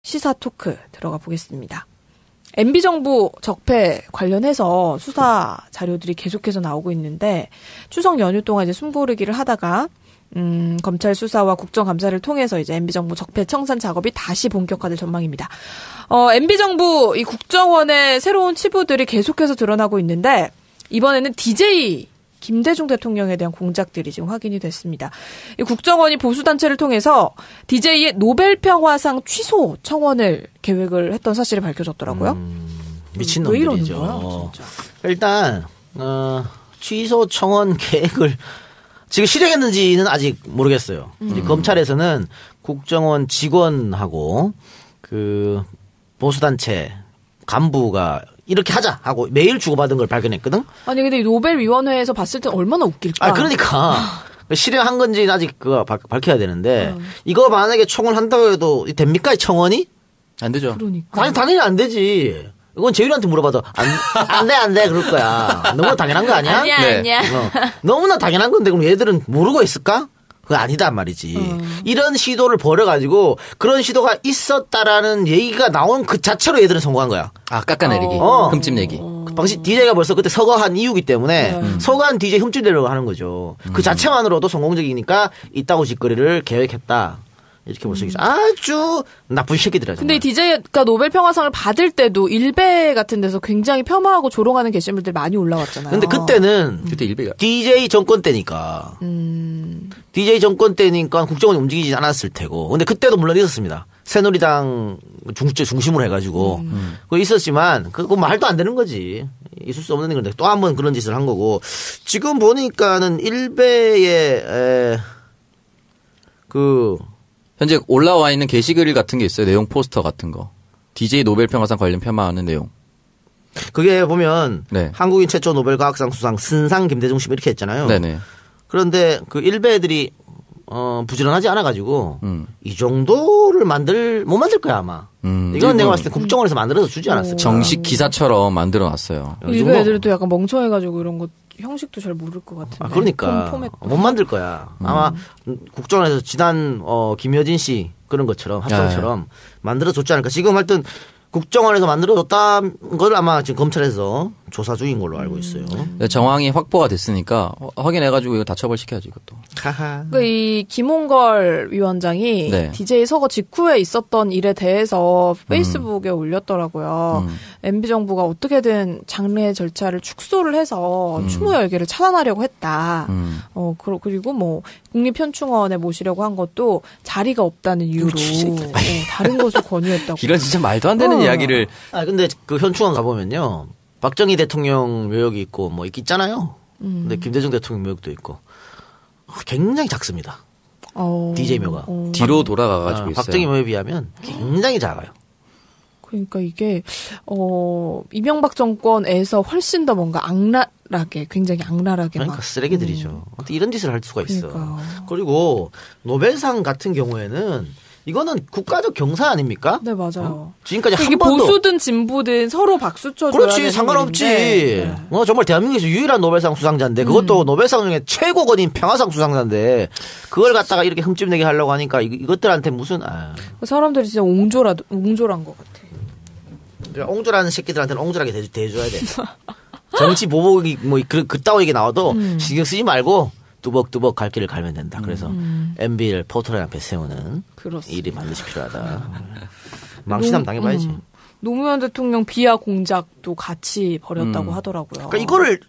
시사 토크 들어가 보겠습니다. MB정부 적폐 관련해서 수사 자료들이 계속해서 나오고 있는데 추석 연휴 동안 이제 숨고르기를 하다가 검찰 수사와 국정감사를 통해서 이제 MB정부 적폐 청산 작업이 다시 본격화될 전망입니다. MB정부 이 국정원의 새로운 치부들이 계속해서 드러나고 있는데 이번에는 DJ 김대중 대통령에 대한 공작들이 지금 확인이 됐습니다. 이 국정원이 보수단체를 통해서 DJ의 노벨평화상 취소 청원을 계획을 했던 사실이 밝혀졌더라고요. 미친놈들이죠. 왜 이러는 거야, 진짜. 일단 취소 청원 계획을 지금 실행했는지는 아직 모르겠어요. 검찰에서는 국정원 직원하고 그 보수단체 간부가 이렇게 하자 하고 메일 주고받은 걸 발견했거든. 아니 근데 노벨위원회에서 봤을 때 얼마나 웃길까. 그러니까 실행한 건지는 아직 그거 밝혀야 되는데 이거 만약에 청원 한다고 해도 됩니까 이 청원이? 안 되죠. 그러니까. 당연히 안 되지. 이건 재율이한테 물어봐도 안 돼 그럴 거야. 너무나 당연한 거 아니야? 아니야. 너무나 당연한 건데 그럼 얘들은 모르고 있을까? 그거 아니다 말이지. 이런 시도를 벌여가지고 그런 시도가 있었다라는 얘기가 나온 그 자체로 얘들은 성공한 거야. 깎아내리기. 흠집 내기. 당시 DJ가 벌써 그때 서거한 이유기 때문에 서거한 DJ 흠집 내려고 하는 거죠. 그 자체만으로도 성공적이니까 이따구 짓거리를 계획했다. 이렇게 볼 수 있죠. 아주 나쁜 새끼들이야. 근데 이 DJ가 노벨 평화상을 받을 때도 일베 같은 데서 굉장히 폄하하고 조롱하는 게시물들이 많이 올라왔잖아요. 근데 그때는 그때 일베가 DJ 정권 때니까. DJ 정권 때니까 국정원이 움직이지 않았을 테고. 근데 그때도 물론 있었습니다. 새누리당 중심으로 해가지고. 그거 있었지만 그거 말도 안 되는 거지. 있을 수 없는 건데 또 한 번 그런 짓을 한 거고. 지금 보니까는 일베의 현재 올라와 있는 게시글 같은 게 있어요. 내용 포스터 같은 거. DJ 노벨평화상 관련 폄하하는 내용. 그게 보면 네. 한국인 최초 노벨 과학상 수상 쓴상 김대중 씨 이렇게 했잖아요. 네네. 그런데 그 일베 애들이 부지런하지 않아가지고 이 정도를 못 만들 거야 아마. 이건 내가 봤을 때 국정원에서 만들어서 주지 않았을까. 정식 기사처럼 만들어놨어요. 일베 애들도 약간 멍청해가지고 이런 거 형식도 잘 모를 것 같은데. 그러니까 못 만들 거야. 아마 국정원에서 지난 김여진 씨 그런 것처럼 합성처럼 만들어줬지 않을까. 지금 하여튼 국정원에서 만들어줬다는 걸 아마 지금 검찰에서 조사 중인 걸로 알고 있어요. 정황이 확보가 됐으니까 확인해가지고 이거 다 처벌시켜야지 이것도. 그러니까 이 김홍걸 위원장이 네. DJ 서거 직후에 있었던 일에 대해서 페이스북에 올렸더라고요. MB정부가 어떻게든 장례 절차를 축소를 해서 추모 열기를 차단하려고 했다. 그리고 뭐 국립현충원에 모시려고 한 것도 자리가 없다는 이유로 다른 곳을 권유했다고. 이런 진짜 말도 안 되는 이야기를. 근데 그 현충원 가보면요. 박정희 대통령 묘역이 있고 뭐 있잖아요. 근데 김대중 대통령 묘역도 있고 굉장히 작습니다. DJ 묘가 뒤로 돌아가가지고 있어요. 박정희 묘에 비하면 굉장히 작아요. 그러니까 이게 이명박 정권에서 훨씬 더 뭔가 굉장히 악랄하게 그러니까 쓰레기들이죠. 어떻게 이런 짓을 할 수가 있어. 그러니까요. 그리고 노벨상 같은 경우에는 이거는 국가적 경사 아닙니까? 네, 맞아요. 지금까지 이게 한 번도 보수든 진보든 서로 박수 쳐줘야 그렇지 상관없지. 네. 정말 대한민국에서 유일한 노벨상 수상자인데 그것도 노벨상 중에 최고권인 평화상 수상자인데 그걸 갖다가 이렇게 흠집내게 하려고 하니까 이것들한테 무슨 사람들이 진짜 옹졸한 것 같아. 옹졸하는 새끼들한테는 옹졸하게 대줘야 돼. 정치 보복이 뭐 그따위 얘기 나와도 신경 쓰지 말고 뚜벅뚜벅 갈 길을 갈면 된다. 그래서 MB를 포털 앞에 세우는 그렇습니다. 일이 반드시 필요하다. 망신하면 당해봐야지. 노무현 대통령 비하 공작도 같이 벌였다고 하더라고요. 그러니까 이거를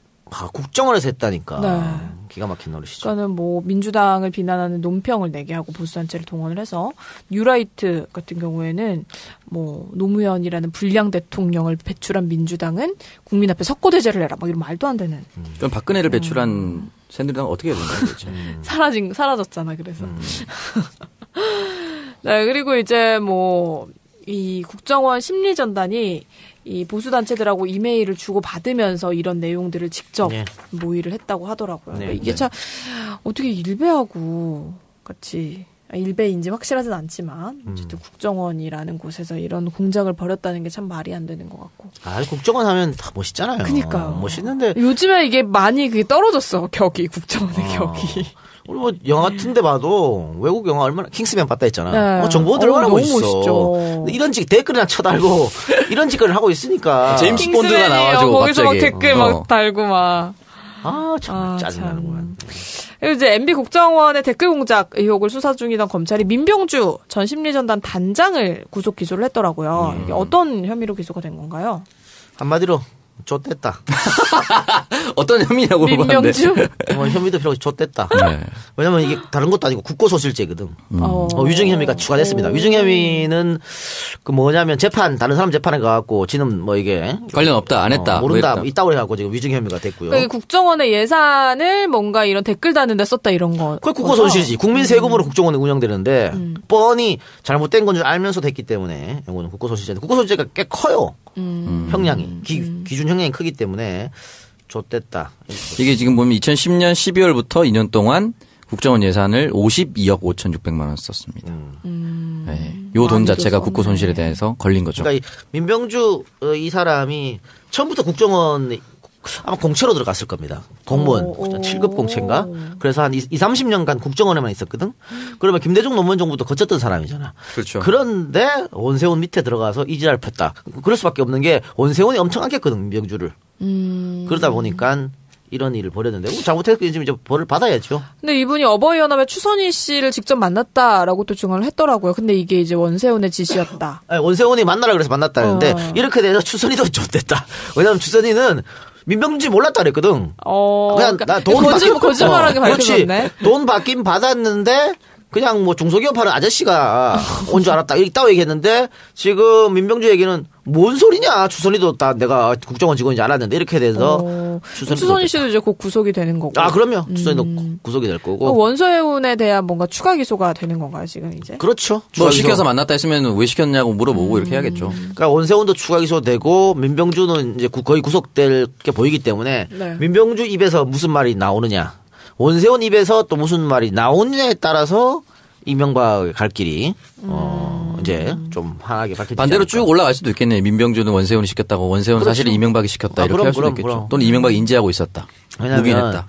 국정원에서 했다니까. 네. 기가 막힌 노릇이죠. 그러니까는 뭐 민주당을 비난하는 논평을 내게 하고 보수단체를 동원을 해서 뉴라이트 같은 경우에는 뭐 노무현이라는 불량 대통령을 배출한 민주당은 국민 앞에 석고대죄를 해라 막 이런 말도 안 되는. 그럼 박근혜를 배출한 새누리당은 어떻게 해야 되나요? 도대체? 사라졌잖아. 그래서. 네, 그리고 이제 뭐 이 국정원 심리전단이 이 보수단체들하고 이메일을 주고받으면서 이런 내용들을 직접 모의를 했다고 하더라고요. 네, 그러니까 이게 참 어떻게 일베하고 같이 일베인지 확실하진 않지만 어쨌든 국정원이라는 곳에서 이런 공작을 벌였다는 게 참 말이 안 되는 것 같고. 아, 국정원 하면 다 멋있잖아요. 그러니까요. 멋있는데 요즘에 이게 많이 그게 떨어졌어. 격이 국정원의 격이. 우리 뭐 영화 같은데 봐도 외국 영화 얼마나 킹스맨 봤다 했잖아. 네. 정보들 얼마나 너무 멋있어. 멋있죠. 이런 댓글이나 쳐달고 이런 짓거리를 하고 있으니까. 제임스 본드가 나와가지고 거기서 갑자기. 막 댓글 막 달고 막. 참 짜증나는구만. 그리고 이제 MB 국정원의 댓글 공작 의혹을 수사 중이던 검찰이 민병주 전 심리전단 단장을 구속 기소를 했더라고요. 이게 어떤 혐의로 기소가 된 건가요? 한마디로 좆됐다. 어떤 혐의냐고 물어봤는데. 민병주? 혐의도 필요 없이 좆됐다. 네. 왜냐면 이게 다른 것도 아니고 국고소실죄거든. 위증 혐의가 추가됐습니다. 위증 혐의는 그 뭐냐면 다른 사람 재판에 가갖고 지는 뭐 이게 관련 없다, 안 했다. 모른다, 뭐 있다고 해갖고 지금 위증 혐의가 됐고요. 그러니까 국정원의 예산을 뭔가 이런 댓글 다는데 썼다 이런 거. 그게 국고손실이지. 국민 세금으로 국정원이 운영되는데 뻔히 잘못된 건 줄 알면서 됐기 때문에 이거는 국고손실죄인데 국고손실죄가 꽤 커요. 형량이 기준 형량이 크기 때문에 좆됐다. 이게 지금 보면 2010년 12월부터 2년 동안 국정원 예산을 52억 5,600만 원 썼습니다. 네. 요 돈 자체가 국고 손실에 대해서 걸린 거죠. 그러니까 민병주 이 사람이 처음부터 국정원 아마 공채로 들어갔을 겁니다. 공무원 7급 공채인가? 그래서 한 30년간 국정원에만 있었거든. 그러면 김대중 노무현 정부도 거쳤던 사람이잖아. 그렇죠. 그런데 원세훈 밑에 들어가서 이지랄 폈다. 그럴 수밖에 없는 게 원세훈이 엄청 아꼈거든, 민병주를. 그러다 보니까 이런 일을 벌였는데 잘못했으니 지금 이제 벌을 받아야죠. 근데 이분이 어버이연합의 추선희 씨를 직접 만났다라고 또 증언을 했더라고요. 근데 이게 이제 원세훈의 지시였다. 아니, 원세훈이 만나라 그래서 만났다는데 이렇게 돼서 추선이도 좋댔다. 왜냐하면 추선이는 민병준이 몰랐다 그랬거든. 그냥 나 돈 거짓말하게 밝혀졌네. 돈 받긴 받았는데 그냥 뭐 중소기업 하는 아저씨가 온 줄 알았다. 이따고 얘기했는데 지금 민병주 얘기는 뭔 소리냐. 추선이도 다 내가 국정원 직원인지 알았는데 이렇게 돼서 추선희 씨도 이제 곧 구속이 되는 거고. 아, 그럼요. 추선이도 구속이 될 거고. 원세훈에 대한 뭔가 추가 기소가 되는 건가요, 지금 이제? 그렇죠. 뭐 시켜서 만났다 했으면 왜 시켰냐고 물어보고 이렇게 해야겠죠. 그러니까 원세훈도 추가 기소되고 민병주는 이제 거의 구속될 게 보이기 때문에 네. 민병주 입에서 무슨 말이 나오느냐. 원세훈 입에서 또 무슨 말이 나오느냐에 따라서 이명박의 갈 길이 이제 좀 환하게 밝혀지지 반대로 않을까. 쭉 올라갈 수도 있겠네요. 민병주는 원세훈이 시켰다고 원세훈 그렇죠. 사실은 이명박이 시켰다 이렇게 할 수도 있겠죠. 또는 이명박이 인지하고 있었다. 왜냐하면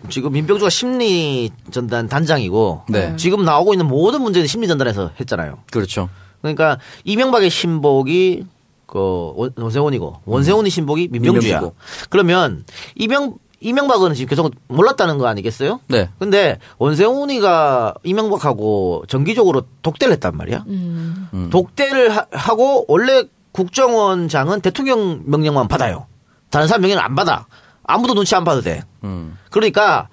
지금 민병주가 심리전단 단장이고 네. 지금 나오고 있는 모든 문제는 심리전단에서 했잖아요. 그렇죠. 그러니까 이명박의 신복이 원세훈이고 원세훈의 신복이 민병주야. 민병주고. 그러면 이명박은 지금 계속 몰랐다는 거 아니겠어요? 네. 근데 원세훈이가 이명박하고 정기적으로 독대를 했단 말이야. 독대를 하고 원래 국정원장은 대통령 명령만 받아요. 다른 사람 명령을 안 받아. 아무도 눈치 안 봐도 돼. 그러니까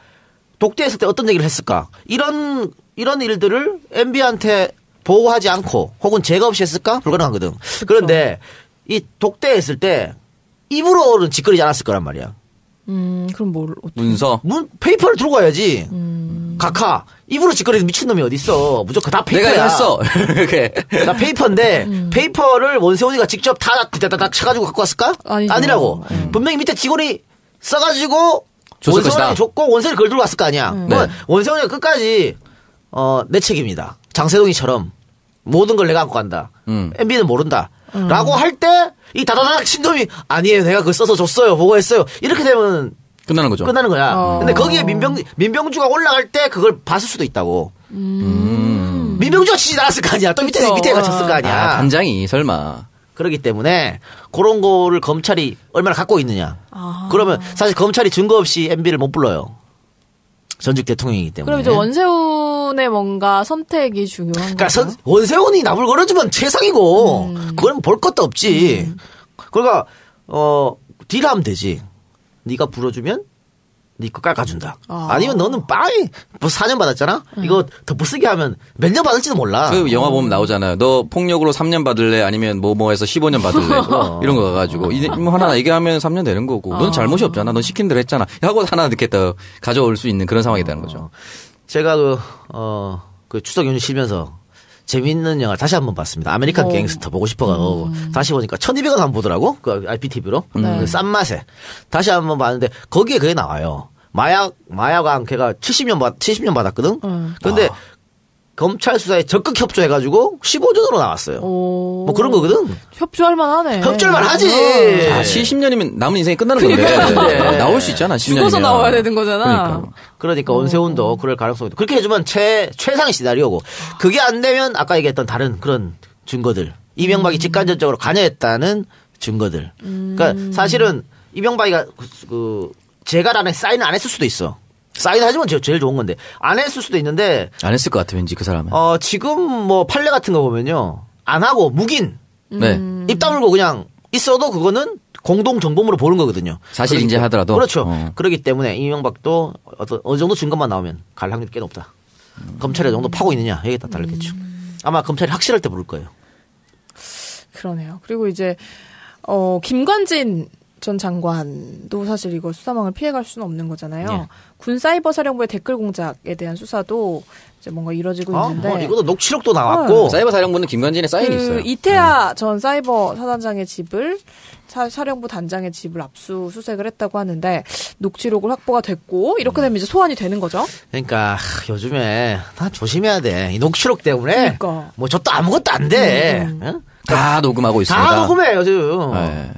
독대했을 때 어떤 얘기를 했을까? 이런 일들을 MB한테 보고하지 않고 혹은 제가 없이 했을까? 불가능하거든. 그쵸. 그런데 이 독대했을 때 입으로는 짓거리지 않았을 거란 말이야. 그럼 뭘 어떻게? 문서. 페이퍼를 들고 가야지. 각하. 입으로 짓거리는 미친놈이 어딨어. 무조건 다 페이퍼야. 내가 했어. 이렇게. 다 페이퍼인데 페이퍼를 원세훈이가 직접 다 쳐가지고 갖고 왔을까? 아니죠. 아니라고. 분명히 밑에 직원이 써가지고 줬을 원세훈이 것이다. 줬고 원세훈이 그걸 들고 왔을 거 아니야. 네. 원세훈이가 끝까지 내 책임이다. 장세동이처럼 모든 걸 내가 안고 간다. MB는 모른다. 라고 할 때 이 다다닥 신놈이 아니에요. 내가 그걸 써서 줬어요. 보고했어요. 이렇게 되면 끝나는 거죠. 끝나는 거야. 근데 거기에 민병주가 올라갈 때 그걸 봤을 수도 있다고. 민병주가 치지 않았을 거 아니야. 또 밑에가 쳤을 거 아니야. 아, 단장이 설마. 그렇기 때문에 그런 거를 검찰이 얼마나 갖고 있느냐. 그러면 사실 검찰이 증거 없이 MB를 못 불러요. 전직 대통령이기 때문에. 그럼 이제 원세훈의 뭔가 선택이 중요한 그러니까 거죠. 원세훈이 나불 걸어주면 최상이고 그건 볼 것도 없지. 그러니까 딜하면 되지. 네가 불어주면 네 거 깎아준다. 아니면 너는 빵이 뭐 4년 받았잖아. 이거 덧붙쓰기 하면 몇 년 받을지도 몰라. 그 영화 보면 나오잖아요. 너 폭력으로 3년 받을래? 아니면 뭐해서 15년 받을래? 이런 거 가가지고 뭐 하나 얘기하면 3년 되는 거고. 넌 잘못이 없잖아. 넌 시킨 대로 했잖아. 하고 하나 이렇게 더 가져올 수 있는 그런 상황이 되는 거죠. 제가 그 추석 연휴 쉬면서 재밌는 영화 다시 한번 봤습니다. 아메리칸 갱스터 보고 싶어가지고 다시 보니까 1,200원 한번 보더라고. 그 IPTV로. 그 싼 맛에. 다시 한번 봤는데 거기에 그게 나와요. 마약왕 걔가 70년 받았거든. 근데 검찰 수사에 적극 협조해가지고 15년으로 나왔어요. 뭐 그런 거거든. 협조할 만하네. 협조할 만하지. 70년이면 남은 인생이 끝나는 건데. 나올 수 있잖아. 10년이면. 죽어서 나와야 되는 거잖아. 그러니까 원세훈도 그럴 가능성이 그렇게 해주면 최상의 시나리오고 그게 안 되면 아까 얘기했던 다른 그런 증거들. 이명박이 직간접적으로 관여했다는 증거들. 그러니까 사실은 이명박이가 그 재갈안에 사인을 안 했을 수도 있어. 사인하지만 제일 좋은 건데 안 했을 수도 있는데 안 했을 것 같아 왠지 그 사람은. 지금 뭐 판례 같은 거 보면요 안 하고 묵인 네. 입 다물고 그냥 있어도 그거는 공동 정범으로 보는 거거든요. 사실 인지하더라도. 그렇죠. 그렇기 때문에 이명박도 어느 정도 증거만 나오면 갈 확률이 꽤 높다. 검찰이 어느 정도 파고 있느냐 여기에 따라 다르겠죠. 아마 검찰이 확실할 때 부를 거예요. 그러네요. 그리고 이제 김관진 전 장관도 사실 이거 수사망을 피해갈 수는 없는 거잖아요. 예. 군 사이버 사령부의 댓글 공작에 대한 수사도 이제 뭔가 이뤄지고 있는데. 이것도 녹취록도 나왔고. 사이버 사령부는 김관진의 사인이 있어요. 이태하 전 사이버 사단장의 집을 사령부 단장의 집을 압수수색을 했다고 하는데 녹취록을 확보가 됐고 이렇게 되면 이제 소환이 되는 거죠. 그러니까 요즘에 다 조심해야 돼. 이 녹취록 때문에. 그러니까. 뭐 저도 아무것도 안 돼. 응? 다 녹음하고 있습니다. 다 녹음해 요즘. 네.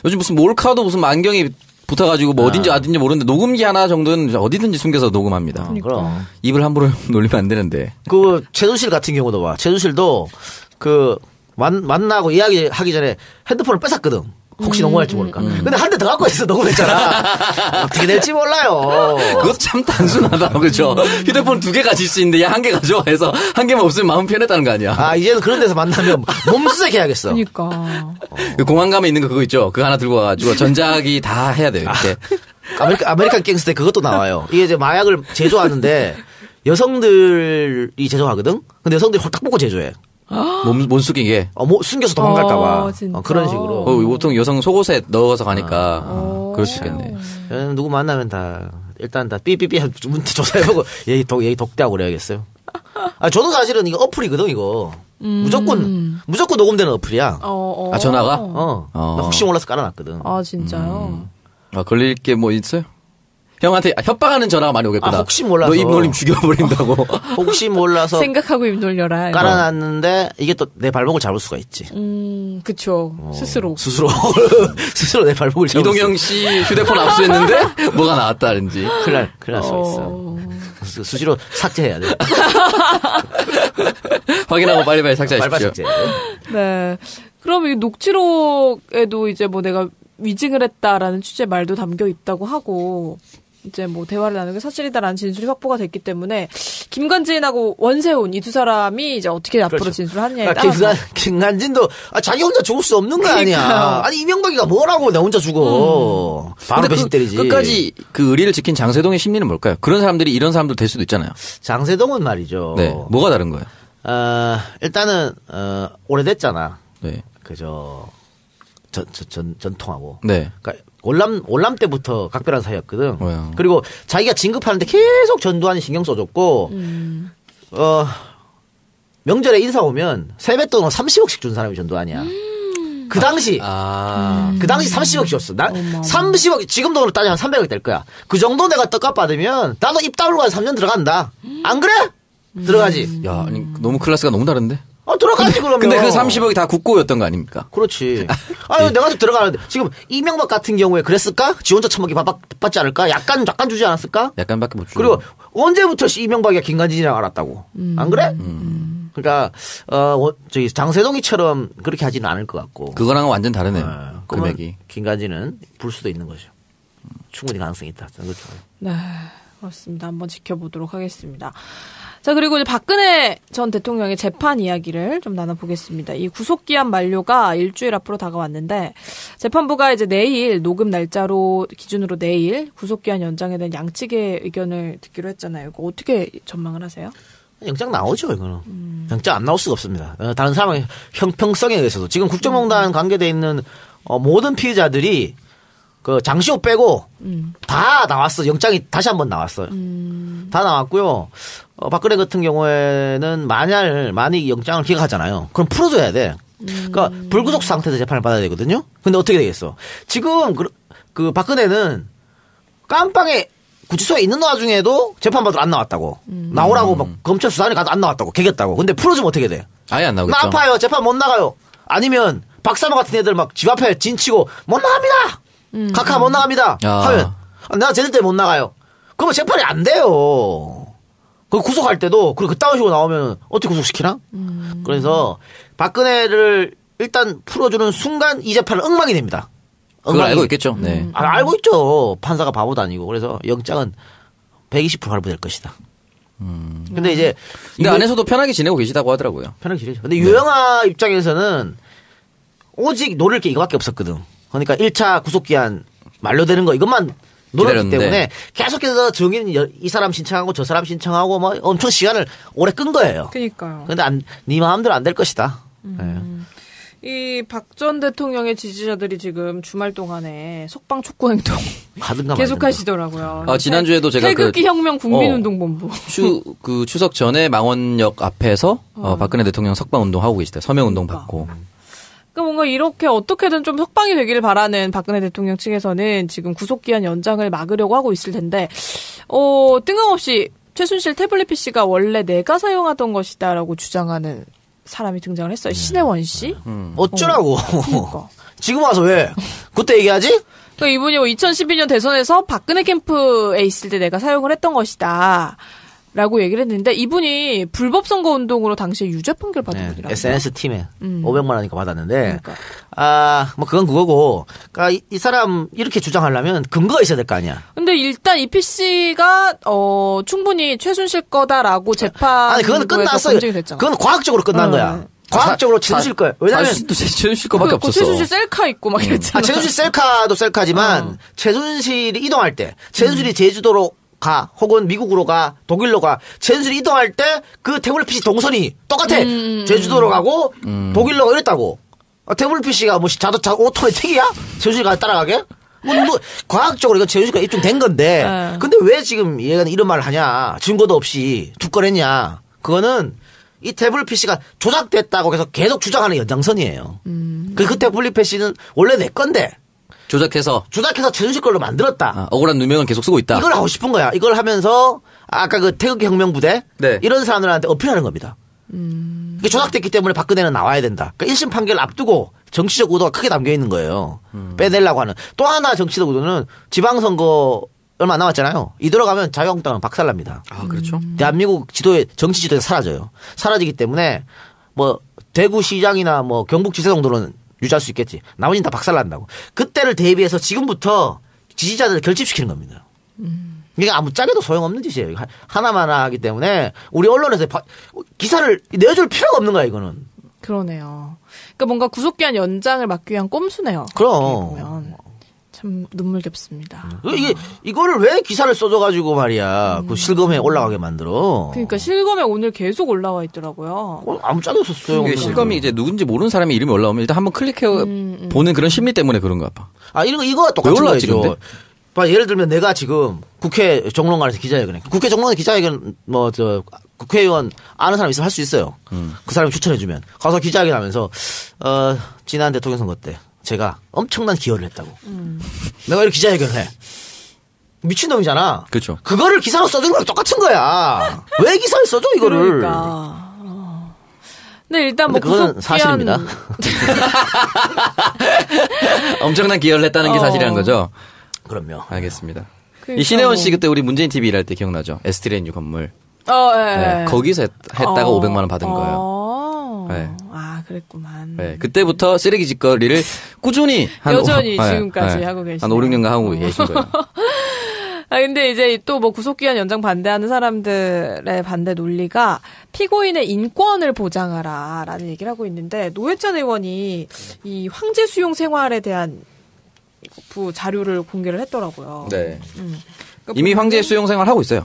요즘 무슨 몰카도 무슨 안경이 붙어가지고 뭐 어딘지 모르는데 녹음기 하나 정도는 어디든지 숨겨서 녹음합니다. 그럼. 입을 함부로 놀리면 안 되는데. 그 최순실 같은 경우도 봐. 최순실도 그 만나고 이야기하기 전에 핸드폰을 뺏었거든. 혹시 녹음할지 모를까. 근데 한 대 더 갖고 있어 녹음했잖아. 어떻게 될지 몰라요. 그것도 참 단순하다. 그렇죠. 휴대폰 2개 가질 수 있는데 야 1개 가져와 해서 1개만 없으면 마음 편했다는 거 아니야. 이제는 그런 데서 만나면 몸수색 해야겠어. 그러니까. 그 공항감에 있는 거 그거 있죠. 그거 하나 들고 와가지고 전자기 다 해야 돼요. 이렇게. 아메리칸 갱스터 그것도 나와요. 이게 이제 마약을 제조하는데 여성들이 제조하거든. 근데 여성들이 홀딱 벗고 제조해. 몸 숙이게. 숨겨서 도망갈까봐. 그런 식으로. 보통 여성 속옷에 넣어서 가니까. 그럴 수 있겠네. 누구 만나면 일단 삐삐삐 문자 조사해보고 얘기 독대하고 그래야겠어요. 저도 사실은 이거 어플이거든, 이거. 무조건 녹음되는 어플이야. 전화가? 나 혹시 몰라서 깔아놨거든. 진짜요? 걸릴 게 뭐 있어요? 형한테 협박하는 전화가 많이 오겠구나. 혹시 몰라서. 너 입 놀림 죽여버린다고. 혹시 몰라서. 생각하고 입 놀려라. 깔아놨는데 이게 또 내 발목을 잡을 수가 있지. 그쵸. 스스로 내 발목을 잡을 이동영 씨 휴대폰 압수했는데 뭐가 나왔다든지. 큰일 날 수 있어. 수시로 삭제해야 돼. 확인하고 빨리빨리 삭제하십시오. 네. 그럼 이 녹취록에도 이제 뭐 내가 위증을 했다라는 취지의 말도 담겨 있다고 하고 이제 뭐 대화를 나누는 게 사실이다라는 진술이 확보가 됐기 때문에 김관진하고 원세훈 이 두 사람이 이제 어떻게 앞으로 진술을 하느냐에 따라서 김관진도 자기 혼자 죽을 수 없는 거 아니야. 아니 이명박이가 뭐라고 내 혼자 죽어. 바로 배신 때리지. 끝까지 그 의리를 지킨 장세동의 심리는 뭘까요? 그런 사람들이 이런 사람들 될 수도 있잖아요. 장세동은 말이죠. 네, 뭐가 다른 거예요? 일단은 오래됐잖아. 네. 전통하고. 네. 그러니까 월남 때부터 각별한 사이였거든. 뭐야. 그리고 자기가 진급하는데 계속 전두환이 신경 써줬고, 명절에 인사 오면 세뱃돈을 30억씩 준 사람이 전두환이야. 그 당시 30억 줬어. 30억, 지금 돈으로 따지면 300억 될 거야. 그 정도 내가 떡값 받으면 나도 입 다물고 가서 3년 들어간다. 안 그래? 들어가지. 야, 아니, 너무 클래스가 너무 다른데? 들어가지, 그러면. 근데 그 30억이 다 국고였던 거 아닙니까? 그렇지. 내가 들어가는데, 지금 이명박 같은 경우에 그랬을까? 지 혼자 처먹기 받지 않을까? 약간 주지 않았을까? 약간밖에 못 주고. 그리고 언제부터 이명박이가 김관진이라고 알았다고. 안 그래? 그러니까, 장세동이처럼 그렇게 하지는 않을 것 같고. 그거랑은 완전 다르네요. 금액이. 김관진은 불 수도 있는 거죠. 충분히 가능성이 있다. 저는 좋아요. 네. 그렇습니다. 한번 지켜보도록 하겠습니다. 자, 그리고 이제 박근혜 전 대통령의 재판 이야기를 좀 나눠보겠습니다. 이 구속기한 만료가 일주일 앞으로 다가왔는데, 재판부가 이제 내일, 녹음 날짜로, 기준으로 내일, 구속기한 연장에 대한 양측의 의견을 듣기로 했잖아요. 이거 어떻게 전망을 하세요? 영장 나오죠, 이거는. 영장 안 나올 수가 없습니다. 다른 사람의 형평성에 의해서도. 지금 국정농단 관계돼 있는 모든 피해자들이 그 장시호 빼고 다 나왔어. 영장이 다시 한번 나왔어요. 다 나왔고요. 박근혜 같은 경우에는 만약 영장을 기각하잖아요. 그럼 풀어줘야 돼. 그러니까 불구속 상태에서 재판을 받아야 되거든요. 근데 어떻게 되겠어? 지금 그 박근혜는 깜빵에 구치소에 있는 와중에도 재판받으러 안 나왔다고. 나오라고 막 검찰 수사관이 가도 안 나왔다고. 개겼다고. 근데 풀어주면 어떻게 돼? 아예 안 나오겠죠. 나 아파요. 재판 못 나가요. 아니면 박사모 같은 애들 막 집 앞에 진치고 못 나갑니다. 각하 못 나갑니다. 하면 내가 쟤들 때문에 못 나가요. 그러면 재판이 안 돼요. 그 구속할 때도 그따위 식으로 나오면 어떻게 구속시키나? 그래서 박근혜를 일단 풀어주는 순간 이 재판은 엉망이 됩니다. 그걸 알고 있겠죠. 네. 알고 있죠. 판사가 바보도 아니고. 그래서 영장은 120% 발부될 것이다. 근데 이제. 근데 안에서도 편하게 지내고 계시다고 하더라고요. 편하게 지내죠. 근데 유영아 입장에서는 오직 노릴 게 이거밖에 없었거든. 그러니까 1차 구속기한 만료되는 거 이것만 노렸기 때문에 계속해서 정인 이 사람 신청하고 저 사람 신청하고 뭐 엄청 시간을 오래 끈 거예요. 그러니까요. 근데 네 마음대로 안 될 것이다. 네. 이 박 전 대통령의 지지자들이 지금 주말 동안에 속방 촉구 행동 계속 하시더라고요. 지난주에도 제가 태극기 혁명 국민운동본부 추석 전에 망원역 앞에서 박근혜 대통령 석방 운동 하고 계시대요. 서명 운동 받고. 그러니까 뭔가 이렇게 어떻게든 좀 석방이 되기를 바라는 박근혜 대통령 측에서는 지금 구속기한 연장을 막으려고 하고 있을 텐데, 뜬금없이 최순실 태블릿 PC가 원래 내가 사용하던 것이다라고 주장하는 사람이 등장을 했어요. 신혜원 씨. 어쩌라고. 그러니까. 지금 와서 왜? 그때 얘기하지? 그러니까 이분이 2012년 대선에서 박근혜 캠프에 있을 때 내가 사용을 했던 것이다. 라고 얘기를 했는데 이분이 불법 선거 운동으로 당시에 유죄 판결 받은 분이라고요. SNS 팀에 500만 원이니까 받았는데 뭐 그건 그거고. 그러니까 이 사람 이렇게 주장하려면 근거가 있어야 될 거 아니야. 근데 일단 이 PC가 충분히 최순실 거다라고 재판 아니 그건 끝났어요. 그건 과학적으로 끝난 거야. 과학적으로 최순실 거예요. 왜냐면 최순실 거밖에 없었어. 최순실 셀카 있고 막 이랬잖아. 최순실 셀카도 셀카지만 최순실이 이동할 때 최순실이 제주도로 가 혹은 미국으로 가 독일로 가 최순실이 이동할 때 그 태블릿 PC 동선이 똑같아. 제주도로 가고 독일로 가 이랬다고. 태블릿 PC가 뭐 자동차 오토매틱이야? 최순실가 따라가게? 뭐 과학적으로 이건 최순실가 입증된 건데. 근데 왜 지금 얘가 이런 말을 하냐? 증거도 없이 두건했냐? 그거는 이 태블릿 PC가 조작됐다고 계속 주장하는 연장선이에요. 그 태블릿 PC는 원래 내 건데. 조작해서 최순실 걸로 만들었다. 억울한 누명을 계속 쓰고 있다. 이걸 하고 싶은 거야. 이걸 하면서 아까 그 태극기 혁명부대 네. 이런 사람들한테 어필하는 겁니다. 이게 조작됐기 때문에 박근혜는 나와야 된다. 그러니까 1심 판결을 앞두고 정치적 의도가 크게 담겨 있는 거예요. 빼내려고 하는. 또 하나 정치적 의도는 지방선거 얼마 안 남았잖아요. 이 들어가면 자유한국당은 박살납니다. 그렇죠. 대한민국 정치 지도에서 사라져요. 사라지기 때문에 뭐 대구시장이나 뭐 경북지사 정도는 유지할 수 있겠지. 나머지는 다 박살난다고. 그때를 대비해서 지금부터 지지자들을 결집시키는 겁니다. 이게 아무 짝에도 소용없는 짓이에요. 하나만 하기 때문에 우리 언론에서 기사를 내줄 필요가 없는 거야 이거는. 그러네요. 그러니까 뭔가 구속기한 연장을 막기 위한 꼼수네요. 그럼. 참 눈물겹습니다. 이거를 왜 기사를 써줘가지고 말이야. 그 실검에 올라가게 만들어. 그러니까 실검에 오늘 계속 올라와 있더라고요. 아무 짝이 없었어요. 실검이 이제 누군지 모르는 사람의 이름이 올라오면 일단 한번 클릭해 보는 그런 심리 때문에 그런 것 같아. 이거 똑같은 거죠. 예를 들면 내가 지금 국회 정론관에서 기자회견 해. 국회 정론관 기자회견 국회의원 아는 사람 있으면 할 수 있어요. 그 사람이 추천해주면 가서 기자회견 하면서 지난 대통령 선거 때 제가 엄청난 기여를 했다고. 내가 이렇게 기자회견을 해. 미친놈이잖아. 그렇죠. 그거를 기사로 써주는 거랑 똑같은 거야. 왜 기사를 써줘 이거를. 그러니까. 근데 일단 뭐 그건 사실입니다. 엄청난 기여를 했다는 게 사실이라는 거죠. 그럼요. 알겠습니다. 그러니까 이 신혜원 씨 그때 우리 문재인 TV 일할 때 기억나죠? STNU 건물. 네. 거기서 했다가 500만 원 받은 거예요. 네. 그랬구만. 네. 그때부터 쓰레기 짓거리를 꾸준히 여전히 지금까지 하고 계시네요. 한 5, 6년간 하고 계신 거예요. 근데 이제 또 뭐 구속기한 연장 반대하는 사람들의 반대 논리가 피고인의 인권을 보장하라라는 얘기를 하고 있는데 노회찬 의원이 이 황제 수용 생활에 대한 자료를 공개를 했더라고요. 네. 그러니까 이미 황제 수용 생활 하고 있어요.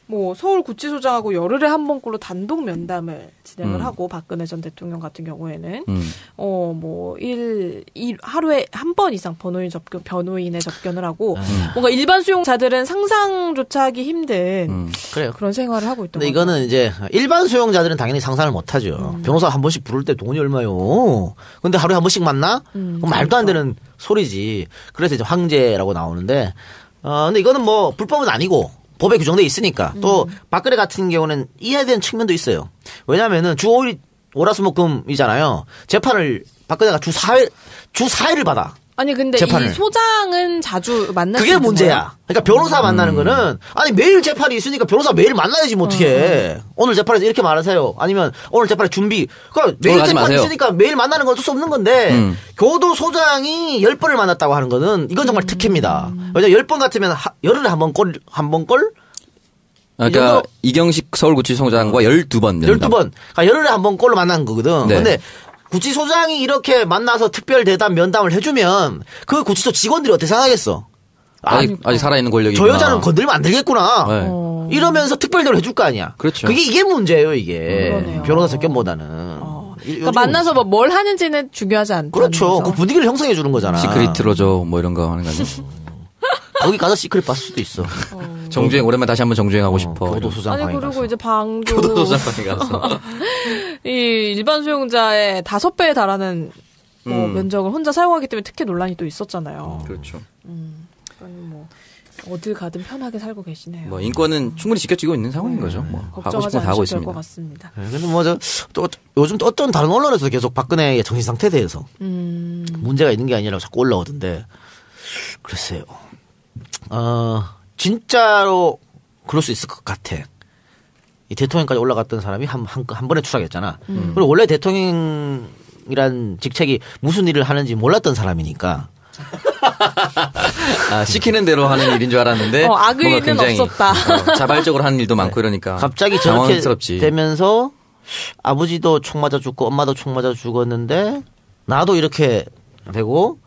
뭐 서울구치소장하고 열흘에 한 번꼴로 단독 면담을 진행을 하고 박근혜 전 대통령 같은 경우에는 뭐 하루에 한 번 이상 변호인의 접견을 하고 뭔가 일반 수용자들은 상상조차 하기 힘든 그래요. 그런 생활을 하고 있던 거죠. 근데 이거는 이제 일반 수용자들은 당연히 상상을 못 하죠. 변호사 한 번씩 부를 때 돈이 얼마요? 근데 하루에 한 번씩 만나? 말도 안 되는 소리지. 그래서 이제 황제라고 나오는데 근데 이거는 뭐 불법은 아니고 법에 규정돼 있으니까 또 박근혜 같은 경우는 이해되는 측면도 있어요. 왜냐하면은 주 5일 월화수목금이잖아요. 재판을 박근혜가 주 4일을 받아. 아니 근데 재판을. 이 소장은 자주 만날 수 그게 있는 문제야. 거예요? 그러니까 변호사 만나는 거는 아니 매일 재판이 있으니까 변호사 매일 만나야지 뭐 어떻게 오늘 재판에서 이렇게 말하세요. 아니면 오늘 재판에 준비. 그러니까 매일 재판이 마세요. 있으니까 매일 만나는 건 어쩔 수 없는 건데 교도소장이 10번을 만났다고 하는 거는 이건 정말 특혜입니다. 왜냐면 10번 같으면 열흘에 한 번 꼴? 그러니까 이경식 서울구치소장과 12번. 12번. 그러니까 열흘에 한 번 꼴로 만난 거거든. 네. 근데 구치소장이 이렇게 만나서 특별 대담 면담을 해주면 그 구치소 직원들이 어떻게 생각하겠어? 아직 살아있는 권력이 저 여자는 건들면 안 되겠구나. 네. 이러면서 특별대로 해줄 거 아니야. 그렇죠. 이게 문제예요, 이게. 그러네요. 변호사 접견보다는. 그러니까 만나서 뭐 뭘 하는지는 중요하지 않다. 그렇죠. 그 분위기를 형성해 주는 거잖아. 시크릿으로 줘, 뭐 이런 거 하는 거죠. 거기 가서 시크릿 봤을 수도 있어. 정주행, 오랜만에 다시 한번 정주행하고 싶어. 교도소장 아니 방에 그리고 가서. 이제 방도 교도소장 방에 가서. 이 일반 수용자의 5배에 달하는 뭐 면적을 혼자 사용하기 때문에 특히 논란이 또 있었잖아요. 그렇죠. 뭐 어딜 가든 편하게 살고 계시네요. 뭐 인권은 충분히 지켜지고 있는 상황인 거죠. 뭐 하고 걱정하지 싶은 거 다 하고 않으셔도 될 것 있습니다. 같습니다. 네, 근데 뭐, 또, 요즘 또 어떤 다른 언론에서 계속 박근혜의 정신 상태에 대해서 문제가 있는 게 아니라고 자꾸 올라오던데, 글쎄요. 진짜로 그럴 수 있을 것 같아. 이 대통령까지 올라갔던 사람이 한 번에 추락했잖아. 그리고 원래 대통령이란 직책이 무슨 일을 하는지 몰랐던 사람이니까. 시키는 대로 하는 일인 줄 알았는데 악의는 뭔가 굉장히 없었다. 자발적으로 하는 일도 많고 이러니까 갑자기 저렇게 당황스럽지. 되면서 아버지도 총 맞아 죽고 엄마도 총 맞아 죽었는데 나도 이렇게 되고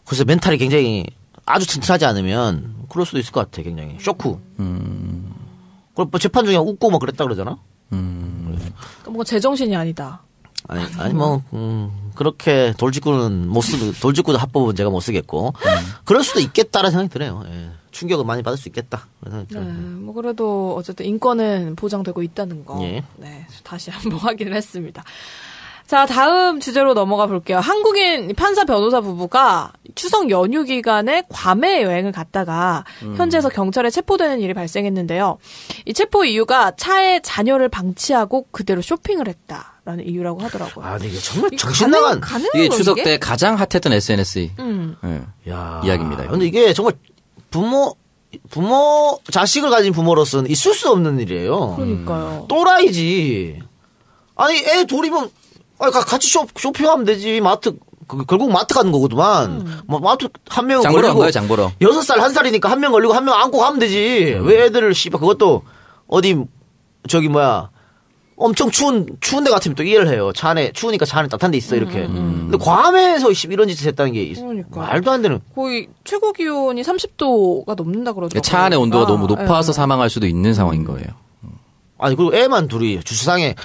그래서 멘탈이 굉장히 아주 튼튼하지 않으면 그럴 수도 있을 것 같아. 굉장히 쇼크. 그리고 뭐 재판 중에 웃고 막 그랬다 그러잖아. 그러니까 뭔가 제정신이 아니다. 아니 뭐 그렇게 돌직구도 합법은 제가 못 쓰겠고 그럴 수도 있겠다라는 생각이 드네요. 예. 충격을 많이 받을 수 있겠다. 뭐 그래도 어쨌든 인권은 보장되고 있다는 거. 예. 네, 다시 한번 확인을 했습니다. 자, 다음 주제로 넘어가 볼게요. 한국인 판사 변호사 부부가 추석 연휴 기간에 괌에 여행을 갔다가 현지에서 경찰에 체포되는 일이 발생했는데요. 이 체포 이유가 차에 자녀를 방치하고 그대로 쇼핑을 했다라는 이유라고 하더라고요. 아, 근데 이게 정말 정신 나간. 이게 추석 때 가장 핫했던 SNS 야. 이야기입니다. 이거. 근데 이게 정말 부모 자식을 가진 부모로서는 있을 수 없는 일이에요. 그러니까요. 또라이지. 아니 애 둘이면 같이 쇼핑하면 되지. 마트 결국 마트 가는 거거든만. 마트 한 명은 장보러 간 걸리고 거예요, 장보러. 6살 1살이니까 한 명 걸리고 한 명 안고 가면 되지. 왜 애들을 씨발 그것도 어디 엄청 추운 데 같으면 또 이해를 해요. 차 안에 추우니까 차 안에 따뜻한 데 있어 이렇게. 근데 괌에서 이런 짓을 했다는 게 그러니까. 말도 안 되는. 거의 최고 기온이 30도가 넘는다 그러더라고요. 차 안의 온도가 너무 높아서 사망할 수도 있는 상황인 거예요. 아니 그리고 애만 둘이 주차장에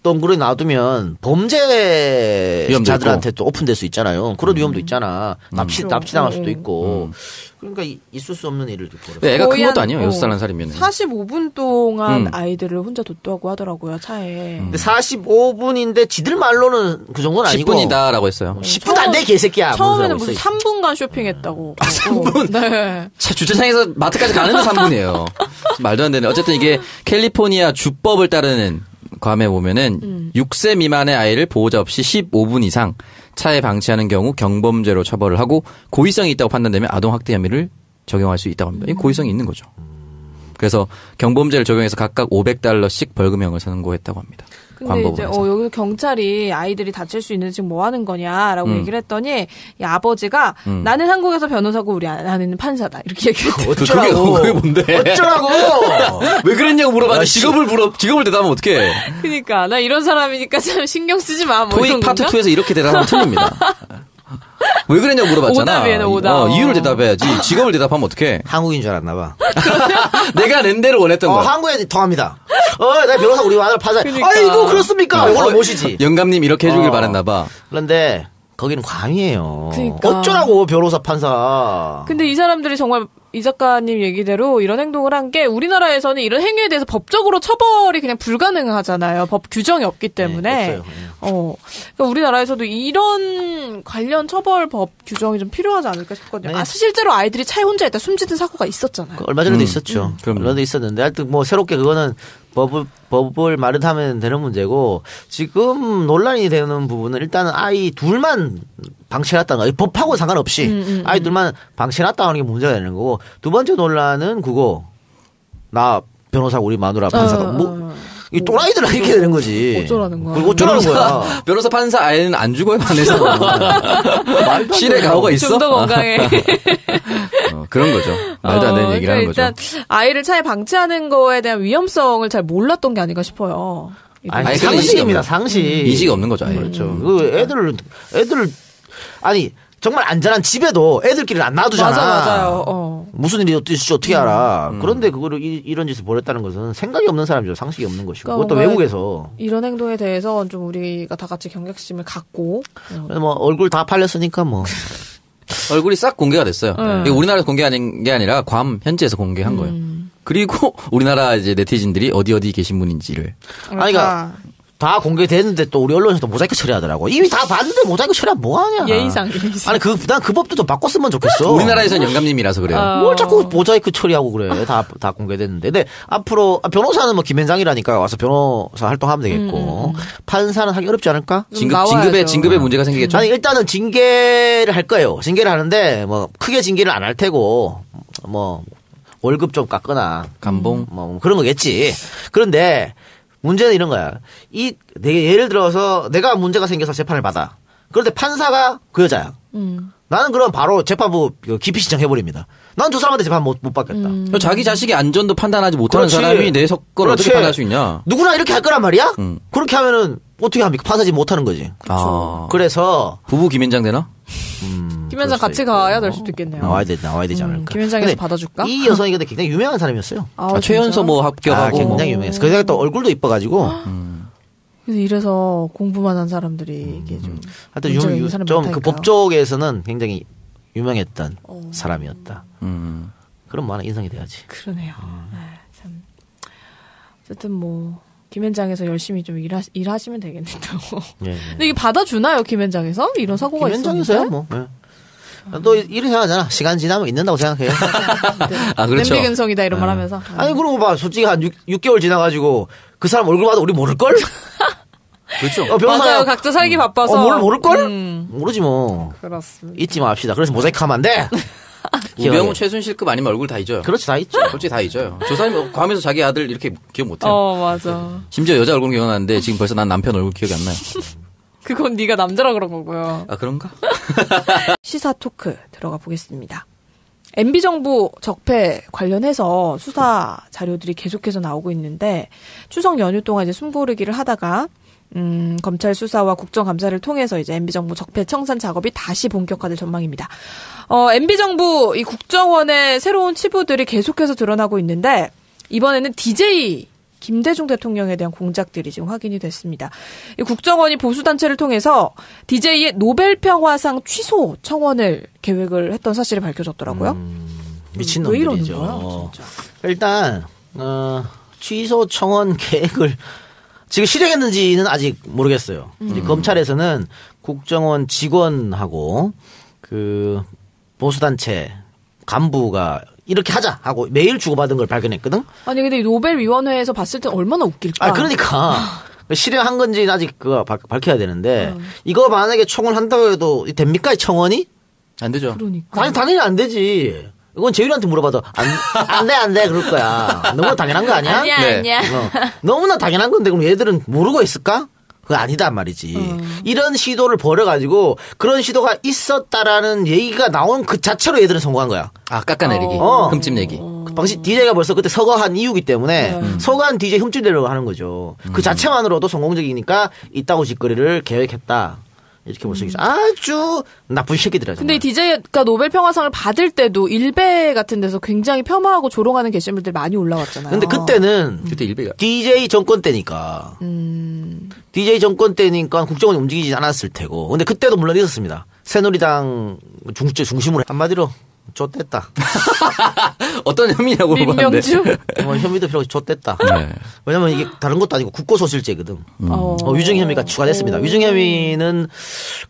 덩그러니 놔두면 범죄자들한테 또 오픈될 수 있잖아요. 그런 위험도 있잖아. 납치당할 수도 있고. 그러니까 있을 수 없는 일을 벌여. 애가 큰 것도 아니에요. 6살 1살이면. 45분 동안 아이들을 혼자 뒀다고 하더라고요. 차에. 근데 45분인데 지들 말로는 그 정도는 아니고 10분이다라고 했어요. 10분 안 돼 개새끼야. 처음에는 무슨 3분간 쇼핑했다고. 3분? 네. 차 주차장에서 마트까지 가는데 3분이에요. 말도 안 되네. 어쨌든 이게 캘리포니아 주법을 따르는 괌에 보면은 6세 미만의 아이를 보호자 없이 15분 이상 차에 방치하는 경우 경범죄로 처벌을 하고 고의성이 있다고 판단되면 아동학대 혐의를 적용할 수 있다고 합니다. 이 고의성이 있는 거죠. 그래서 경범죄를 적용해서 각각 $500씩 벌금형을 선고했다고 합니다. 근데 이제 여기 경찰이 아이들이 다칠 수 있는데 지금 뭐 하는 거냐라고 얘기를 했더니 이 아버지가 나는 한국에서 변호사고 우리 아내는 판사다 이렇게 얘기를 했대요. 어쩌라고. 그게 뭔데? 어쩌라고. 왜 그랬냐고 물어봤는데 직업을 대답하면 어떡해. 그러니까 나 이런 사람이니까 참 신경 쓰지 마. 뭐 토익 파트 2에서 이렇게 대답하면 틀립니다. 왜 그랬냐고 물어봤잖아. 오답이에요, 오답. 이유를 대답해야지. 직업을 대답하면 어떡해. 한국인 줄 알았나 봐. 내가 낸 대로 원했던 거. 한국에 통합니다. 나 변호사 우리 아들 판사. 그러니까. 아이고 그렇습니까? 이걸로 모시지. 영감님 이렇게 해주길 바랬나 봐. 그런데 거기는 괌이에요. 그러니까. 어쩌라고 변호사 판사. 근데 이 사람들이 정말 이 작가님 얘기대로 이런 행동을 한 게 우리나라에서는 이런 행위에 대해서 법적으로 처벌이 그냥 불가능하잖아요. 법 규정이 없기 때문에. 네, 없어요. 그러니까 우리나라에서도 이런 좀 관련 처벌법 규정이 좀 필요하지 않을까 싶거든요. 실제로 아이들이 차에 혼자 있다 숨지는 사고가 있었잖아요. 얼마 전에도 있었죠. 얼마 전에도 있었는데 하여튼 뭐 새롭게 그거는 법을 마련하면 되는 문제고 지금 논란이 되는 부분은 일단은 아이 둘만 방치해놨다는 거. 법하고 상관없이 아이 둘만 방치해놨다는 게 문제가 되는 거고 두 번째 논란은 그거 나 변호사 우리 마누라 판사가 이 또라이들아 이렇게 되는 거지. 어쩌라는 거야. 어쩌라는 거야. 변호사 판사 아이는 안 죽어요 반에서. 실에 가오가 있어? 좀 더 건강해. 그런 거죠. 말도 안 되는 얘기를 하는 거죠. 일단 아이를 차에 방치하는 거에 대한 위험성을 잘 몰랐던 게 아닌가 싶어요. 아니 상식입니다. 상식. 인식이 없는 거죠. 아예. 그렇죠. 그 애들 아니 정말 안전한 집에도 애들끼리 안 놔두잖아. 맞아요. 무슨 일이 어떻게 알아. 그런데 그거를 이런 짓을 벌였다는 것은 생각이 없는 사람이죠. 상식이 없는 것이고. 그러니까 그것도 외국에서. 이런 행동에 대해서 좀 우리가 다 같이 경각심을 갖고. 뭐 얼굴 다 팔렸으니까 뭐. 얼굴이 싹 공개가 됐어요. 이게 우리나라에서 공개하는 게 아니라 괌 현지에서 공개한 거예요. 그리고 우리나라 이제 네티즌들이 어디 계신 분인지를. 아니, 그러니까 다 공개됐는데 또 우리 언론에서 모자이크 처리하더라고. 이미 다 봤는데 모자이크 처리하면 뭐하냐. 예의상. 아니 난 그 법도 좀 바꿨으면 좋겠어. 우리나라에선 영감님이라서 그래요. 뭘 자꾸 모자이크 처리하고 그래. 다 공개됐는데. 근데 앞으로 변호사는 뭐 김현장이라니까 와서 변호사 활동하면 되겠고 판사는 하기 어렵지 않을까? 진급에 문제가 생기겠죠. 아니 일단은 징계를 할 거예요. 징계를 하는데 뭐 크게 징계를 안 할 테고 뭐 월급 좀 깎거나 감봉 뭐 그런 거겠지. 그런데 문제는 이런 거야. 예를 들어서 내가 문제가 생겨서 재판을 받아. 그런데 판사가 그 여자야. 나는 그럼 바로 재판부 기피 신청해버립니다. 난 저 사람한테 재판 못 받겠다. 자기 자식의 안전도 판단하지 못하는 그렇지. 사람이 내 석걸 어떻게 판단할 수 있냐. 누구나 이렇게 할 거란 말이야? 그렇게 하면은 어떻게 합니까? 판사지 못하는 거지. 그래서 부부 김현장 되나? 김현장 같이 가야 될 수도 있겠네요. 나와야 되지 않을까. 김현장에서 받아줄까? 이 여성이 근데 굉장히 유명한 사람이었어요. 최연소 뭐 합격하고. 굉장히 유명했어. 그래서 또 얼굴도 이뻐가지고. 그래서 이래서 공부만 한 사람들이 이게 좀. 하여튼 좀 그 법 쪽에서는 굉장히 유명했던 사람이었다. 그럼 뭐 하나 인상이 돼야지. 그러네요. 참. 어쨌든 뭐. 김현장에서 열심히 좀 일하시면 되겠네요. 예. 근데 이게 받아주나요, 김현장에서? 이런 사고가 있었는데? 김현장에서요, 뭐. 예. 또 이렇게 생각하잖아. 시간 지나면 있는다고 생각해요. 아, 그렇죠. 냄비 근성이다 이런 말 하면서. 아니, 그러고 봐. 솔직히 한 6개월 지나가지고 그 사람 얼굴 봐도 우리 모를걸? 그렇죠. 맞아요. 각자 살기 바빠서. 모를걸? 모르지 뭐. 그렇습니다. 잊지 맙시다. 그래서 모자이크 하면 안 돼. 우병우 최순실급 아니면 얼굴 다 잊어요. 그렇지, 다 잊죠. 솔직히 다 잊어요. 저 사람이 괌에서 자기 아들 이렇게 기억 못해요. 맞아. 심지어 여자 얼굴 기억나는데 지금 벌써 난 남편 얼굴 기억이 안 나요. 그건 네가 남자라 그런 거고요. 아, 그런가? 시사 토크 들어가 보겠습니다. MB정부 적폐 관련해서 수사 자료들이 계속해서 나오고 있는데 추석 연휴 동안 이제 숨고르기를 하다가 검찰 수사와 국정감사를 통해서 이제 MB정부 적폐 청산 작업이 다시 본격화될 전망입니다. MB정부 이 국정원의 새로운 치부들이 계속해서 드러나고 있는데 이번에는 DJ 김대중 대통령에 대한 공작들이 지금 확인이 됐습니다. 이 국정원이 보수단체를 통해서 DJ의 노벨평화상 취소 청원을 계획을 했던 사실이 밝혀졌더라고요. 미친놈들이죠. 왜 이러는 거야, 진짜? 일단 취소 청원 계획을 지금 실행했는지는 아직 모르겠어요. 검찰에서는 국정원 직원하고 그 보수단체 간부가 이렇게 하자 하고 메일 주고받은 걸 발견했거든. 아니 근데 노벨위원회에서 봤을 때 얼마나 웃길까. 그러니까 실행한 건지는 아직 그거 밝혀야 되는데 이거 만약에 청원 한다고 해도 됩니까 이 청원이? 안 되죠. 그러니까. 당연히 안 되지. 이건 재율이한테 물어봐도 안 돼 그럴 거야. 너무나 당연한 거 아니야? 아니야. 너무나 당연한 건데 그럼 얘들은 모르고 있을까? 그거 아니다 말이지. 이런 시도를 벌여가지고 그런 시도가 있었다라는 얘기가 나온 그 자체로 얘들은 성공한 거야. 아, 깎아내리기. 흠집 내기. 당시 DJ가 벌써 그때 서거한 이유기 때문에 서거한 DJ 흠집 내려고 하는 거죠. 그 자체만으로도 성공적이니까 이따구 짓거리를 계획했다. 이렇게 볼 수 있죠. 아주 나쁜 새끼들이야. 근데 이 DJ가 노벨 평화상을 받을 때도 일베 같은 데서 굉장히 폄하하고 조롱하는 게시물들 많이 올라왔잖아요. 근데 그때는 그때 일베가 DJ 정권 때니까. DJ 정권 때니까 국정원이 움직이지 않았을 테고. 근데 그때도 물론 있었습니다. 새누리당 중심으로 한마디로 좆됐다. 어떤 혐의냐고 물어봤는데. 민병주? 혐의도 필요 없이 좆됐다. 네. 왜냐면 이게 다른 것도 아니고 국고소실죄거든. 위증 혐의가 추가됐습니다. 위증 혐의는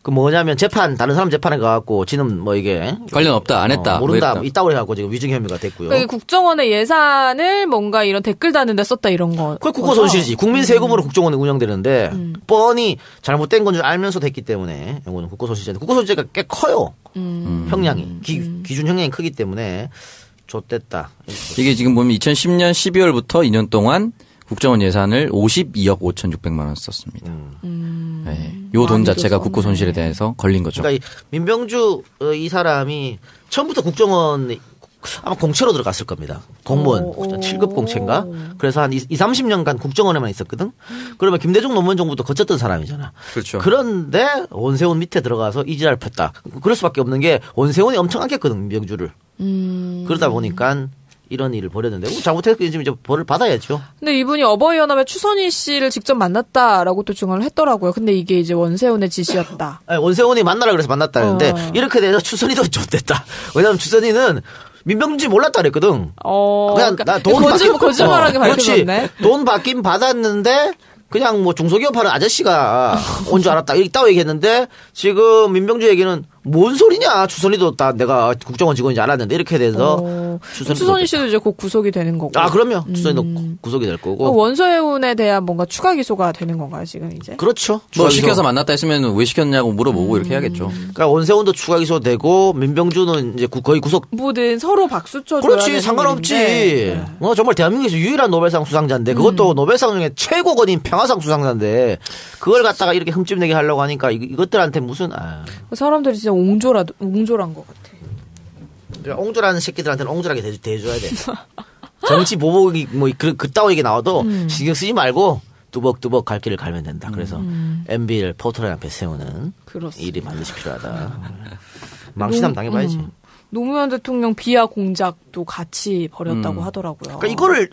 그 뭐냐면 다른 사람 재판에 가갖고 지는 뭐 이게 관련 없다, 안 했다. 모른다, 뭐 있다고 해갖고 지금 위증 혐의가 됐고요. 그러니까 국정원의 예산을 뭔가 이런 댓글 다는데 썼다 이런 거. 그게 국고손실이지. 국민 세금으로 국정원이 운영되는데 뻔히 잘못된 건 줄 알면서 됐기 때문에 이거는 국고손실죄인데 국고손실죄가 꽤 커요. 형량이 기준 형량이 크기 때문에 좆됐다. 이게 지금 보면 2010년 12월부터 2년 동안 국정원 예산을 52억 5,600만 원 썼습니다. 네. 요 돈 자체가 국고 손실에 대해서 걸린 거죠. 그러니까 민병주 이 사람이 처음부터 국정원 아마 공채로 들어갔을 겁니다. 공무원 7급 공채인가? 그래서 한 30년간 국정원에만 있었거든. 그러면 김대중 노무현 정부도 거쳤던 사람이잖아. 그렇죠. 그런데 원세훈 밑에 들어가서 이지랄 폈다. 그럴 수밖에 없는 게 원세훈이 엄청 아꼈거든 민병주를. 그러다 보니까 이런 일을 벌였는데 잘못했으면 지금 이제 벌을 받아야죠. 근데 이분이 어버이연합의 추선희 씨를 직접 만났다라고 또 증언을 했더라고요. 근데 이게 이제 원세훈의 지시였다. 아니, 원세훈이 만나라 그래서 만났다는데 이렇게 돼서 추선이도 좋댔다. 왜냐하면 추선이는 민병준이 몰랐다 그랬거든. 그냥 나 돈 거짓말하게 밝혀졌네. 그렇지. 돈 받긴 받았는데 그냥 뭐 중소기업 하는 아저씨가 온 줄 알았다. 이따고 얘기했는데 지금 민병주 얘기는 뭔 소리냐. 추선이도 다 내가 국정원 직원인지 알았는데 이렇게 돼서 추선희 씨도 이제 곧 구속이 되는 거고. 아 그럼요. 추선이도 구속이 될 거고. 원세훈에 대한 뭔가 추가 기소가 되는 건가요 지금 이제? 그렇죠. 뭐 시켜서 만났다 했으면 왜 시켰냐고 물어보고 이렇게 해야겠죠. 그러니까 원세훈도 추가 기소되고 민병주는 이제 거의 구속. 뭐든 서로 박수 쳐줘야 그렇지 상관없지. 네. 정말 대한민국에서 유일한 노벨상 수상자인데 그것도 노벨상 중에 최고권인 평화상 수상자인데 그걸 갖다가 이렇게 흠집내게 하려고 하니까 이것들한테 무슨 사람들이 진짜 옹졸한 것 같아. 옹졸하는 새끼들한테는 옹졸하게 대해줘야 돼. 정치 보복이 뭐 그따위 얘기 나와도 신경 쓰지 말고 뚜벅뚜벅 갈 길을 갈면 된다. 그래서 MB를 포털 앞에 세우는 그렇습니다. 일이 반드시 필요하다. 망신함 당해봐야지. 노무현 대통령 비하 공작도 같이 벌였다고 하더라고요. 그러니까 이거를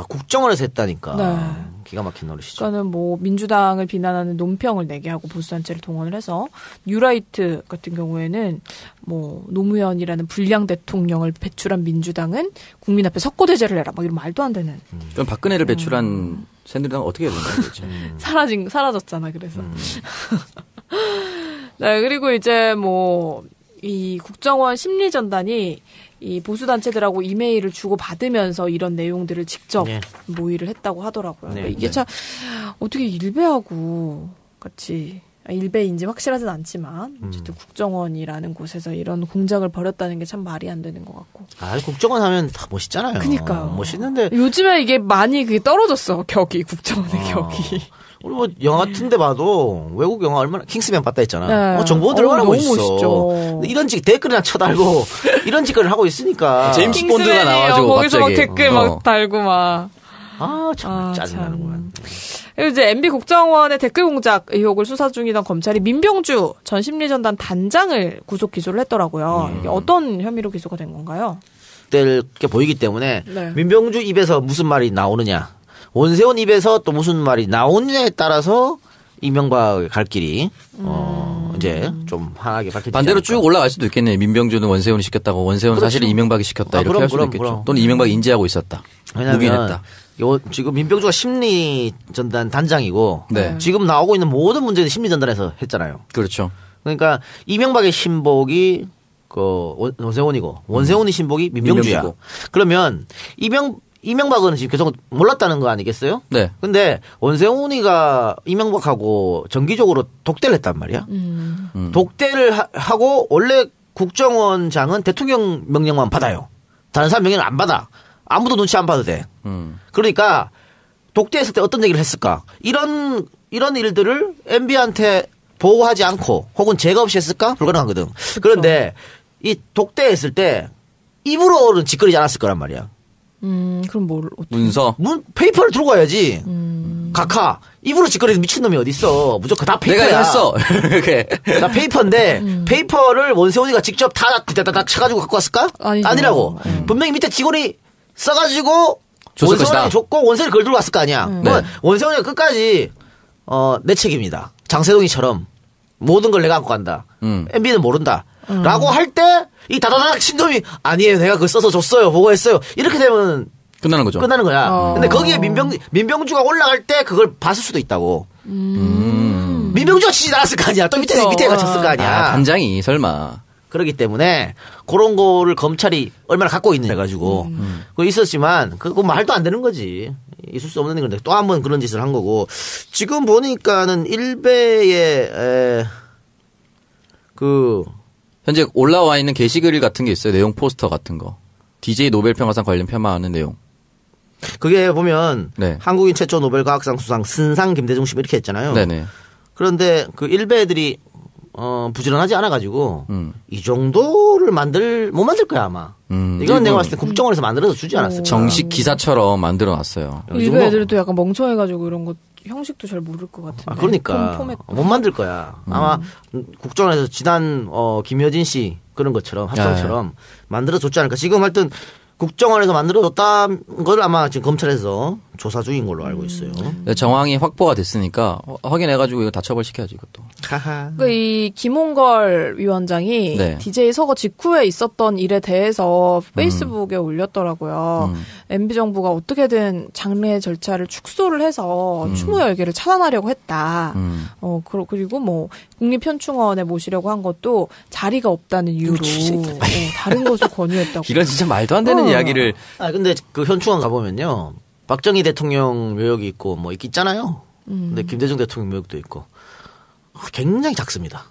국정원에서 했다니까. 네. 기가 막힌 노릇이죠. 그러니까는 뭐 민주당을 비난하는 논평을 내게 하고 보수단체를 동원을 해서 뉴라이트 같은 경우에는 뭐 노무현이라는 불량 대통령을 배출한 민주당은 국민 앞에 석고대죄를 해라 막 이런 말도 안 되는. 그럼 박근혜를 배출한 새누리당은 어떻게 해야 된다는 거지? 사라졌잖아 그래서. 네 그리고 이제 뭐 이 국정원 심리전단이 이 보수단체들하고 이메일을 주고받으면서 이런 내용들을 직접 모의를 했다고 하더라고요. 그러니까 이게 참 어떻게 일베하고 같이 일베인지 확실하진 않지만 어쨌든 국정원이라는 곳에서 이런 공작을 벌였다는 게 참 말이 안 되는 것 같고. 국정원 하면 다 멋있잖아요. 그러니까요. 멋있는데 요즘에 이게 많이 그게 떨어졌어. 격이 국정원의 격이. 우리 뭐 영화 같은데 봐도 외국 영화 얼마나 킹스맨 봤다 했잖아. 네. 정보들 얼마나 너무 멋있어. 멋있죠. 이런 댓글이나 쳐달고 이런 짓거리를 하고 있으니까. 제임스 본드가 나와가지고 거기서 갑자기. 막 댓글 막 달고 막. 참 짜증나는구만. 그리고 이제 MB 국정원의 댓글 공작 의혹을 수사 중이던 검찰이 민병주 전 심리전단 단장을 구속 기소를 했더라고요. 이게 어떤 혐의로 기소가 된 건가요? 될 게 보이기 때문에 민병주 입에서 무슨 말이 나오느냐. 원세훈 입에서 또 무슨 말이 나오느냐에 따라서 이명박의 갈 길이 이제 좀 환하게 밝혀지지 반대로 않을까. 쭉 올라갈 수도 있겠네. 민병주는 원세훈이 시켰다고 원세훈 그렇죠. 사실은 이명박이 시켰다 이렇게 할 수도 있겠죠. 또는 이명박이 인지하고 있었다. 왜냐하면 지금 민병주가 심리전단 단장이고 네. 지금 나오고 있는 모든 문제는 심리전단에서 했잖아요. 그렇죠. 그러니까 이명박의 신복이 원세훈이고 원세훈의 신복이 민병주야. 민병주고. 그러면 이명박은 지금 계속 몰랐다는 거 아니겠어요? 네. 근데 원세훈이가 이명박하고 정기적으로 독대를 했단 말이야. 독대를 하고 원래 국정원장은 대통령 명령만 받아요. 다른 사람 명령을 안 받아. 아무도 눈치 안 봐도 돼. 그러니까 독대했을 때 어떤 얘기를 했을까? 이런 일들을 MB한테 보고하지 않고 혹은 제가 없이 했을까? 불가능하거든. 그쵸. 그런데 이 독대했을 때 입으로는 짓거리지 않았을 거란 말이야. 그럼 뭘 문서? 페이퍼를 들고 가야지. 각하. 입으로 짓거리는 미친놈이 어딨어. 무조건 다 페이퍼야. 내가 했어. 이렇게. 다 페이퍼인데 페이퍼를 원세훈이가 직접 다 쳐가지고 갖고 왔을까? 아니라고. 분명히 밑에 직원이 써가지고 원세훈이 줬고 원세훈이 그걸 들고 왔을 거 아니야. 원세훈이가 끝까지 내 책임이다. 장세동이처럼 모든 걸 내가 갖고 간다. MB는 모른다. 라고 할 때 이 다다닥 친 놈이 아니에요. 내가 그걸 써서 줬어요. 보고했어요. 이렇게 되면 끝나는 거죠. 끝나는 거야. 근데 거기에 민병주가 올라갈 때 그걸 봤을 수도 있다고. 민병주가 치지 않았을 거 아니야. 또 밑에 갇혔을 거 아니야. 단장이 설마. 그렇기 때문에 그런 거를 검찰이 얼마나 갖고 있느냐 해가지고 그거 있었지만 그거 말도 안 되는 거지. 있을 수 없는 건데 또 한 번 그런 짓을 한 거고 지금 보니까는 일베에 그 현재 올라와 있는 게시글 같은 게 있어요. 내용 포스터 같은 거. DJ 노벨평화상 관련 폄하하는 내용. 그게 보면 네. 한국인 최초 노벨 과학상 수상 신상 김대중 씨 이렇게 했잖아요. 네네. 그런데 그 일베 애들이 부지런하지 않아가지고 이 정도를 못 만들 거야 아마. 이건 내가 봤을 때 국정원에서 만들어서 주지 않았을까. 정식 기사처럼 만들어놨어요. 일베 애들도 약간 멍청해가지고 이런 거 형식도 잘 모를 것 같은데. 아, 그러니까 못 만들 거야. 아마 국정원에서 지난 김여진 씨 그런 것처럼 합성처럼 만들어줬지 않을까. 지금 하여튼 국정원에서 만들어줬다는 걸 아마 지금 검찰에서 조사 중인 걸로 알고 있어요. 정황이 확보가 됐으니까 확인해가지고 이거 다 처벌시켜야지 이것도. 그 이 김홍걸 위원장이 네. DJ 서거 직후에 있었던 일에 대해서 페이스북에 올렸더라고요. MB 정부가 어떻게든 장례 절차를 축소를 해서 추모 열기를 차단하려고 했다. 그리고 뭐 국립현충원에 모시려고 한 것도 자리가 없다는 이유로 다른 곳을 권유했다고. 이런 진짜 말도 안 되는 이야기를. 아 근데 그 현충원 가보면요. 박정희 대통령 묘역이 있고 뭐 있잖아요. 근데 김대중 대통령 묘역도 있고 굉장히 작습니다.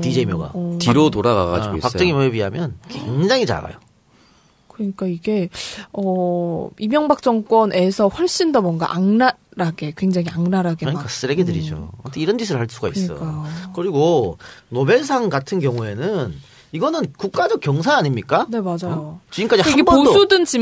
DJ 묘가 뒤로 돌아가가지고 있어요. 박정희 묘에 비하면 굉장히 작아요. 그러니까 이게 이명박 정권에서 훨씬 더 뭔가 악랄하게 굉장히 악랄하게 그러니까 막 쓰레기들이죠. 어떻게 이런 짓을 할 수가 있어. 그러니까요. 그리고 노벨상 같은 경우에는 이거는 국가적 경사 아닙니까? 네 맞아요. 지금까지 이게 한 번도 보수든 진